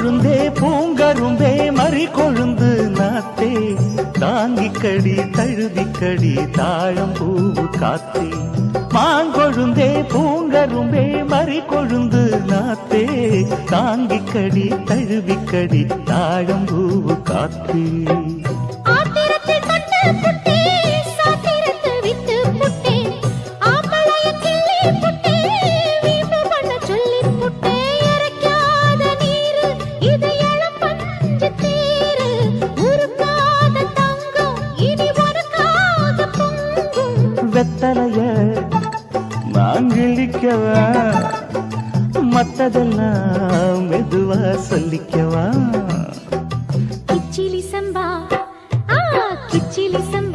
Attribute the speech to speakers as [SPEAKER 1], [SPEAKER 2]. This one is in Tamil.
[SPEAKER 1] கொழுந்தே பூங்கரும்பே மறி கொழுந்து நாத்தே தாங்கிக்கடி தழுதிக்கடி தாழம் பூவு காத்தே மாங்கொழுந்தே பூங்கரும்பே மறி கொழுந்து நாத்தே தாங்கிக்கடி தழுவிக்கடி தாழம் பூவு காத்தே வெத்தலைய நான் கிழிக்கவா மத்ததெல்லாம் மெதுவா சொல்லிக்கவா
[SPEAKER 2] கிச்சிலி சம்பா கிச்சிலி சம்பா